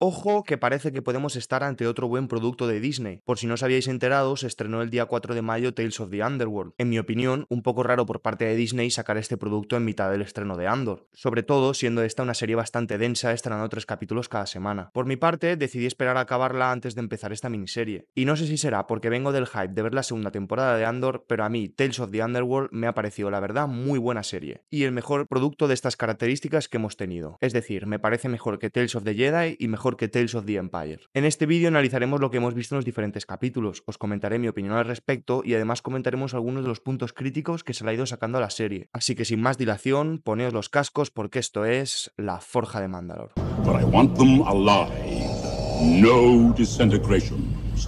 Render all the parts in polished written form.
Ojo, que parece que podemos estar ante otro buen producto de Disney. Por si no os habíais enterado, se estrenó el día 4 de mayo Tales of the Underworld. En mi opinión, un poco raro por parte de Disney sacar este producto en mitad del estreno de Andor. Sobre todo, siendo esta una serie bastante densa, estrenando 3 capítulos cada semana. Por mi parte, decidí esperar a acabarla antes de empezar esta miniserie. Y no sé si será porque vengo del hype de ver la segunda temporada de Andor, pero a mí Tales of the Underworld me ha parecido, la verdad, muy buena serie. Y el mejor producto de estas características que hemos tenido. Es decir, me parece mejor que Tales of the Jedi y mejor que Tales of the Empire. En este vídeo analizaremos lo que hemos visto en los diferentes capítulos, os comentaré mi opinión al respecto y además comentaremos algunos de los puntos críticos que se le ha ido sacando a la serie. Así que sin más dilación, poneos los cascos porque esto es La Forja de Mandalor. But I want them alive. No disintegrations.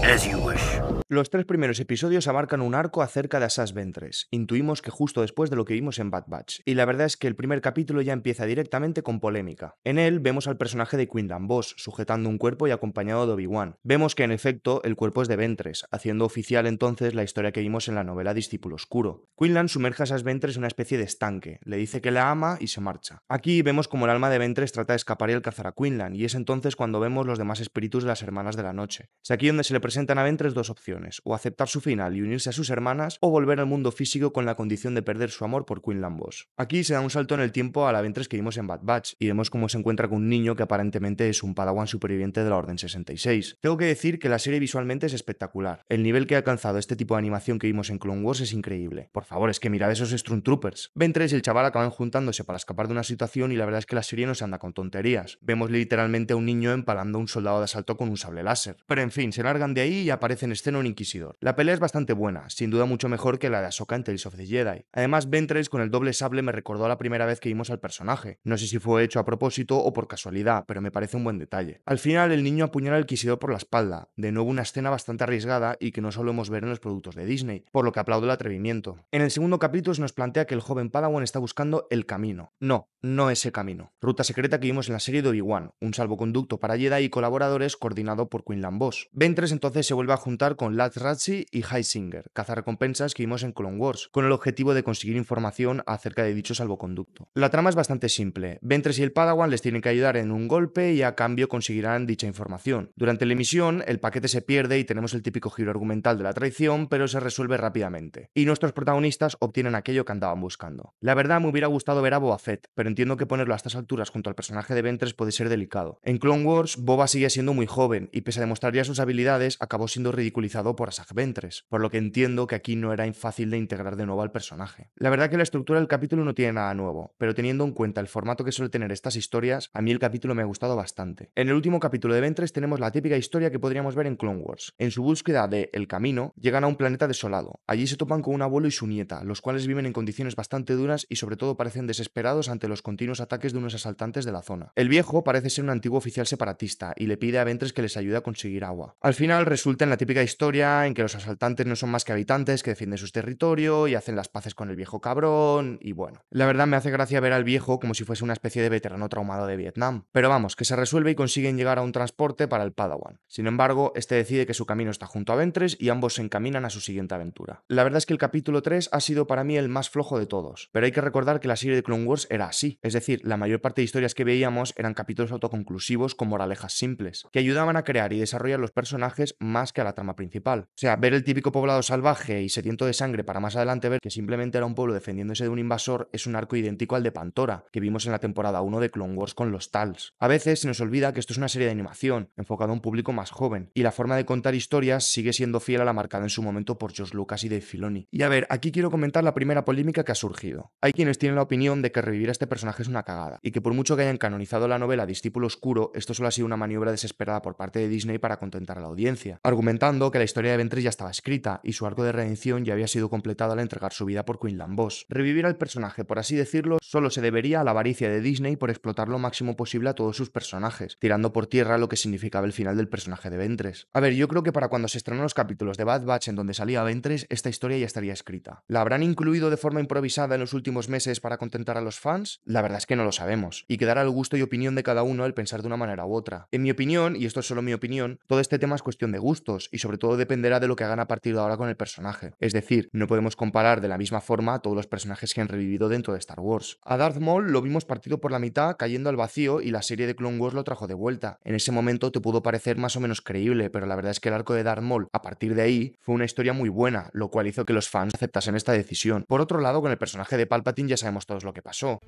As you wish. Los 3 primeros episodios abarcan un arco acerca de Asajj Ventress. Intuimos que justo después de lo que vimos en Bad Batch. Y la verdad es que el primer capítulo ya empieza directamente con polémica. En él vemos al personaje de Quinlan Vos sujetando un cuerpo y acompañado de Obi-Wan. Vemos que en efecto el cuerpo es de Ventress, haciendo oficial entonces la historia que vimos en la novela Discípulo Oscuro. Quinlan sumerge a Asajj Ventress en una especie de estanque, le dice que la ama y se marcha. Aquí vemos como el alma de Ventress trata de escapar y alcanzar a Quinlan, y es entonces cuando vemos los demás espíritus de las Hermanas de la Noche. Es aquí donde se le presentan a Ventress dos opciones: o aceptar su final y unirse a sus hermanas, o volver al mundo físico con la condición de perder su amor por Quinlan Vos. Aquí se da un salto en el tiempo a la Ventress que vimos en Bad Batch, y vemos cómo se encuentra con un niño que aparentemente es un padawan superviviente de la Orden 66. Tengo que decir que la serie visualmente es espectacular. El nivel que ha alcanzado este tipo de animación que vimos en Clone Wars es increíble. Por favor, es que mirad esos Stormtroopers. Ventress y el chaval acaban juntándose para escapar de una situación y la verdad es que la serie no se anda con tonterías. Vemos literalmente a un niño empalando a un soldado de asalto con un sable láser. Pero en fin, se largan de ahí y aparece en escena un inquisidor. La pelea es bastante buena, sin duda mucho mejor que la de Ahsoka en Tales of the Jedi. Además, Ventress con el doble sable me recordó a la primera vez que vimos al personaje. No sé si fue hecho a propósito o por casualidad, pero me parece un buen detalle. Al final, el niño apuñala al inquisidor por la espalda, de nuevo una escena bastante arriesgada y que no solemos ver en los productos de Disney, por lo que aplaudo el atrevimiento. En el segundo capítulo se nos plantea que el joven Padawan está buscando el camino. No ese camino. Ruta secreta que vimos en la serie de Obi-Wan, un salvoconducto para Jedi y colaboradores coordinado por Quinlan Vos. Ventress entonces se vuelve a juntar con Laz Razi y Highsinger, cazarrecompensas que vimos en Clone Wars, con el objetivo de conseguir información acerca de dicho salvoconducto. La trama es bastante simple. Ventress y el Padawan les tienen que ayudar en un golpe y a cambio conseguirán dicha información. Durante la emisión, el paquete se pierde y tenemos el típico giro argumental de la traición, pero se resuelve rápidamente. Y nuestros protagonistas obtienen aquello que andaban buscando. La verdad me hubiera gustado ver a Boba Fett, pero entiendo que ponerlo a estas alturas junto al personaje de Ventress puede ser delicado. En Clone Wars, Boba sigue siendo muy joven y pese a demostrar ya sus habilidades, acabó siendo ridiculizado por Asajj Ventress, por lo que entiendo que aquí no era fácil de integrar de nuevo al personaje. La verdad que la estructura del capítulo no tiene nada nuevo, pero teniendo en cuenta el formato que suele tener estas historias, a mí el capítulo me ha gustado bastante. En el último capítulo de Ventress tenemos la típica historia que podríamos ver en Clone Wars. En su búsqueda de El Camino, llegan a un planeta desolado. Allí se topan con un abuelo y su nieta, los cuales viven en condiciones bastante duras y sobre todo parecen desesperados ante los continuos ataques de unos asaltantes de la zona. El viejo parece ser un antiguo oficial separatista y le pide a Ventress que les ayude a conseguir agua. Al final resulta en la típica historia en que los asaltantes no son más que habitantes que defienden su territorio y hacen las paces con el viejo cabrón y bueno. La verdad me hace gracia ver al viejo como si fuese una especie de veterano traumado de Vietnam. Pero vamos, que se resuelve y consiguen llegar a un transporte para el Padawan. Sin embargo, este decide que su camino está junto a Ventress y ambos se encaminan a su siguiente aventura. La verdad es que el capítulo 3 ha sido para mí el más flojo de todos, pero hay que recordar que la serie de Clone Wars era así, es decir, la mayor parte de historias que veíamos eran capítulos autoconclusivos con moralejas simples, que ayudaban a crear y desarrollar los personajes más que a la trama principal. O sea, ver el típico poblado salvaje y sediento de sangre para más adelante ver que simplemente era un pueblo defendiéndose de un invasor es un arco idéntico al de Pantora, que vimos en la temporada 1 de Clone Wars con los Tals. A veces se nos olvida que esto es una serie de animación, enfocada a un público más joven, y la forma de contar historias sigue siendo fiel a la marcada en su momento por George Lucas y Dave Filoni. Y a ver, aquí quiero comentar la primera polémica que ha surgido. Hay quienes tienen la opinión de que revivir a este personaje es una cagada, y que por mucho que hayan canonizado la novela Discípulo Oscuro, esto solo ha sido una maniobra desesperada por parte de Disney para contentar a la audiencia, argumentando que la historia de Ventress ya estaba escrita y su arco de redención ya había sido completado al entregar su vida por Quinlan Vos. Revivir al personaje, por así decirlo, solo se debería a la avaricia de Disney por explotar lo máximo posible a todos sus personajes, tirando por tierra lo que significaba el final del personaje de Ventress. A ver, yo creo que para cuando se estrenó los capítulos de Bad Batch en donde salía Ventress, esta historia ya estaría escrita. ¿La habrán incluido de forma improvisada en los últimos meses para contentar a los fans? La verdad es que no lo sabemos, y quedará al gusto y opinión de cada uno el pensar de una manera u otra. En mi opinión, y esto es solo mi opinión, todo este tema es cuestión de gustos, y sobre todo de dependerá de lo que hagan a partir de ahora con el personaje. Es decir, no podemos comparar de la misma forma a todos los personajes que han revivido dentro de Star Wars. A Darth Maul lo vimos partido por la mitad, cayendo al vacío, y la serie de Clone Wars lo trajo de vuelta. En ese momento te pudo parecer más o menos creíble, pero la verdad es que el arco de Darth Maul, a partir de ahí, fue una historia muy buena, lo cual hizo que los fans aceptasen esta decisión. Por otro lado, con el personaje de Palpatine ya sabemos todos lo que pasó.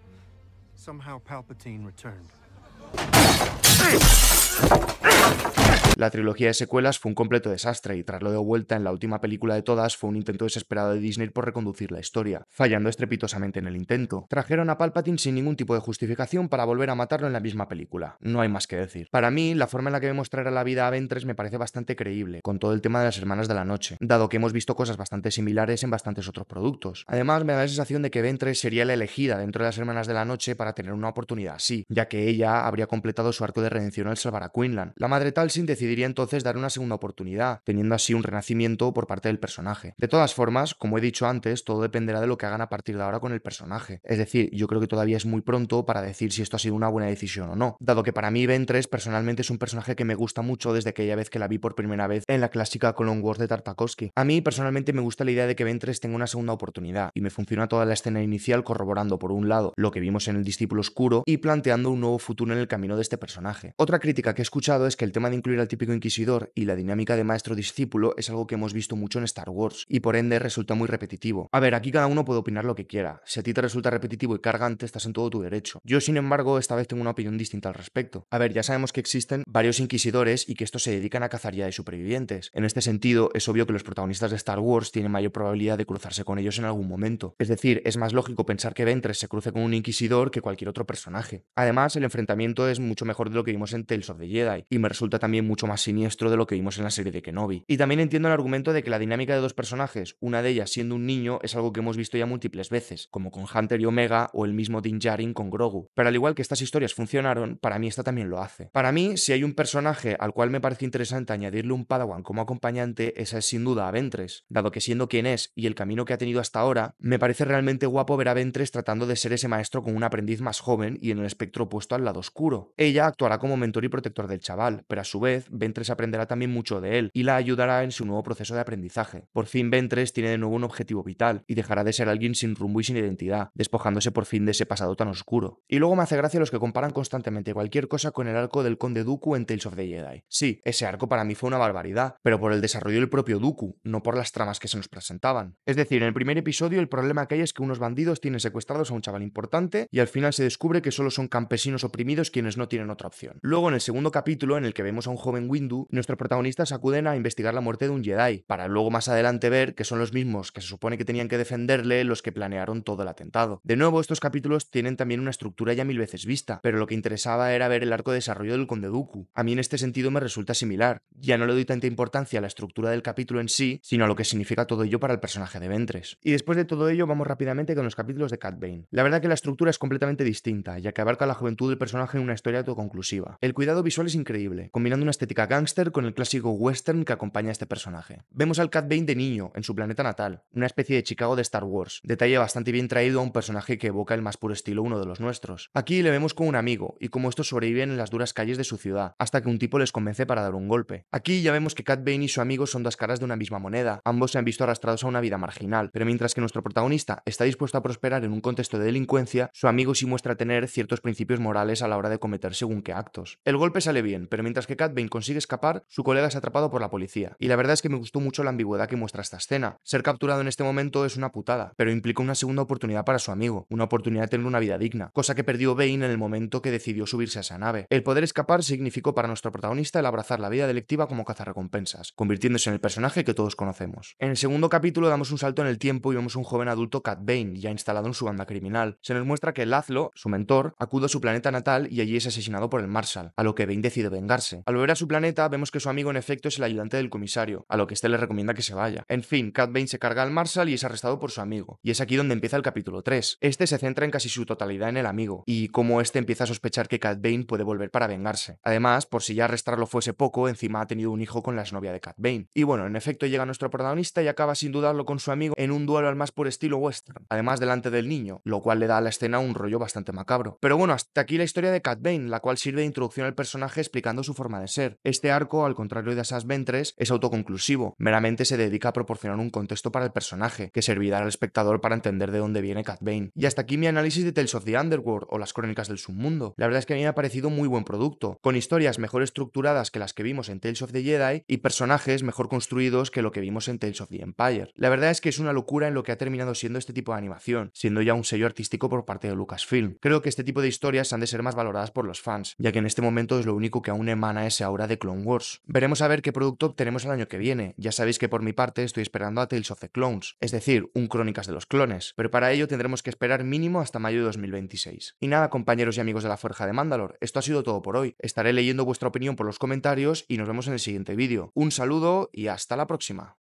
Somehow Palpatine returned. La trilogía de secuelas fue un completo desastre y traerlo de vuelta en la última película de todas fue un intento desesperado de Disney por reconducir la historia, fallando estrepitosamente en el intento. Trajeron a Palpatine sin ningún tipo de justificación para volver a matarlo en la misma película. No hay más que decir. Para mí, la forma en la que vemos traer a la vida a Ventress me parece bastante creíble, con todo el tema de las Hermanas de la Noche, dado que hemos visto cosas bastante similares en bastantes otros productos. Además, me da la sensación de que Ventress sería la elegida dentro de las Hermanas de la Noche para tener una oportunidad así, ya que ella habría completado su arco de redención al salvar a Quinlan. La madre Talzin decidiría entonces dar una segunda oportunidad, teniendo así un renacimiento por parte del personaje. De todas formas, como he dicho antes, todo dependerá de lo que hagan a partir de ahora con el personaje. Es decir, yo creo que todavía es muy pronto para decir si esto ha sido una buena decisión o no, dado que para mí Ventress personalmente es un personaje que me gusta mucho desde aquella vez que la vi por primera vez en la clásica Clone Wars de Tartakovsky. A mí personalmente me gusta la idea de que Ventress tenga una segunda oportunidad, y me funciona toda la escena inicial corroborando por un lado lo que vimos en el Discípulo Oscuro y planteando un nuevo futuro en el camino de este personaje. Otra crítica que he escuchado es que el tema de incluir al típico inquisidor y la dinámica de maestro-discípulo es algo que hemos visto mucho en Star Wars, y por ende resulta muy repetitivo. A ver, aquí cada uno puede opinar lo que quiera. Si a ti te resulta repetitivo y cargante, estás en todo tu derecho. Yo, sin embargo, esta vez tengo una opinión distinta al respecto. A ver, ya sabemos que existen varios inquisidores y que estos se dedican a cazar ya de supervivientes. En este sentido, es obvio que los protagonistas de Star Wars tienen mayor probabilidad de cruzarse con ellos en algún momento. Es decir, es más lógico pensar que Ventress se cruce con un inquisidor que cualquier otro personaje. Además, el enfrentamiento es mucho mejor de lo que vimos en Tales of the Jedi, y me resulta también mucho más siniestro de lo que vimos en la serie de Kenobi. Y también entiendo el argumento de que la dinámica de dos personajes, una de ellas siendo un niño, es algo que hemos visto ya múltiples veces, como con Hunter y Omega o el mismo Din Djarin con Grogu. Pero al igual que estas historias funcionaron, para mí esta también lo hace. Para mí, si hay un personaje al cual me parece interesante añadirle un Padawan como acompañante, esa es sin duda a Ventress, dado que siendo quien es y el camino que ha tenido hasta ahora, me parece realmente guapo ver a Ventress tratando de ser ese maestro con un aprendiz más joven y en el espectro opuesto al lado oscuro. Ella actuará como mentor y protector del chaval, pero a su vez, Ventress aprenderá también mucho de él y la ayudará en su nuevo proceso de aprendizaje. Por fin Ventress tiene de nuevo un objetivo vital y dejará de ser alguien sin rumbo y sin identidad, despojándose por fin de ese pasado tan oscuro. Y luego me hace gracia los que comparan constantemente cualquier cosa con el arco del Conde Dooku en Tales of the Jedi. Sí, ese arco para mí fue una barbaridad, pero por el desarrollo del propio Dooku, no por las tramas que se nos presentaban. Es decir, en el primer episodio el problema que hay es que unos bandidos tienen secuestrados a un chaval importante y al final se descubre que solo son campesinos oprimidos quienes no tienen otra opción. Luego, en el segundo capítulo, en el que vemos a un joven Windu, nuestros protagonistas acuden a investigar la muerte de un Jedi, para luego más adelante ver que son los mismos que se supone que tenían que defenderle los que planearon todo el atentado. De nuevo, estos capítulos tienen también una estructura ya mil veces vista, pero lo que interesaba era ver el arco de desarrollo del Conde Dooku. A mí en este sentido me resulta similar. Ya no le doy tanta importancia a la estructura del capítulo en sí, sino a lo que significa todo ello para el personaje de Ventress. Y después de todo ello, vamos rápidamente con los capítulos de Cad Bane. La verdad que la estructura es completamente distinta, ya que abarca la juventud del personaje en una historia autoconclusiva. El cuidado visual es increíble, combinando una estética gángster con el clásico western que acompaña a este personaje. Vemos al Cad Bane de niño, en su planeta natal, una especie de Chicago de Star Wars, detalle bastante bien traído a un personaje que evoca el más puro estilo uno de los nuestros. Aquí le vemos como un amigo, y cómo estos sobreviven en las duras calles de su ciudad, hasta que un tipo les convence para dar un golpe. Aquí ya vemos que Cad Bane y su amigo son dos caras de una misma moneda, ambos se han visto arrastrados a una vida marginal, pero mientras que nuestro protagonista está dispuesto a prosperar en un contexto de delincuencia, su amigo sí muestra tener ciertos principios morales a la hora de cometer según qué actos. El golpe sale bien, pero mientras que Cad Bane consigue escapar, su colega es atrapado por la policía, y la verdad es que me gustó mucho la ambigüedad que muestra esta escena. Ser capturado en este momento es una putada, pero implica una segunda oportunidad para su amigo, una oportunidad de tener una vida digna, cosa que perdió Bane en el momento que decidió subirse a esa nave. El poder escapar significó para nuestro protagonista el abrazar la vida delictiva como cazarrecompensas, convirtiéndose en el personaje que todos conocemos. En el segundo capítulo damos un salto en el tiempo y vemos un joven adulto Cad Bane, ya instalado en su banda criminal. Se nos muestra que Lazlo, su mentor, acude a su planeta natal y allí es asesinado por el Marshal, a lo que Bane decide vengarse. Al volver a su planeta vemos que su amigo en efecto es el ayudante del comisario, a lo que este le recomienda que se vaya. En fin, Cad Bane se carga al Marshal y es arrestado por su amigo, y es aquí donde empieza el capítulo 3. Este se centra en casi su totalidad en el amigo, y cómo este empieza a sospechar que Cad Bane puede volver para vengarse. Además, por si ya arrestarlo fuese poco, encima ha tenido un hijo con la exnovia de Cad Bane. Y bueno, en efecto llega nuestro protagonista y acaba sin dudarlo con su amigo en un duelo al más puro estilo western, además delante del niño, lo cual le da a la escena un rollo bastante macabro. Pero bueno, hasta aquí la historia de Cad Bane, la cual sirve de introducción al personaje explicando su forma de ser. Este arco, al contrario de Assassin's Creed 3, es autoconclusivo, meramente se dedica a proporcionar un contexto para el personaje, que servirá al espectador para entender de dónde viene Cad Bane. Y hasta aquí mi análisis de Tales of the Underworld o las Crónicas del Submundo. La verdad es que a mí me ha parecido muy buen producto, con historias mejor estructuradas que las que vimos en Tales of the Jedi y personajes mejor construidos que lo que vimos en Tales of the Empire. La verdad es que es una locura en lo que ha terminado siendo este tipo de animación, siendo ya un sello artístico por parte de Lucasfilm. Creo que este tipo de historias han de ser más valoradas por los fans, ya que en este momento es lo único que aún emana ese aura de Clone Wars. Veremos a ver qué producto obtenemos el año que viene. Ya sabéis que por mi parte estoy esperando a Tales of the Clones, es decir, un Crónicas de los Clones, pero para ello tendremos que esperar mínimo hasta mayo de 2026. Y nada, compañeros y amigos de la Forja de Mandalore, esto ha sido todo por hoy. Estaré leyendo vuestra opinión por los comentarios y nos vemos en el siguiente vídeo. Un saludo y hasta la próxima.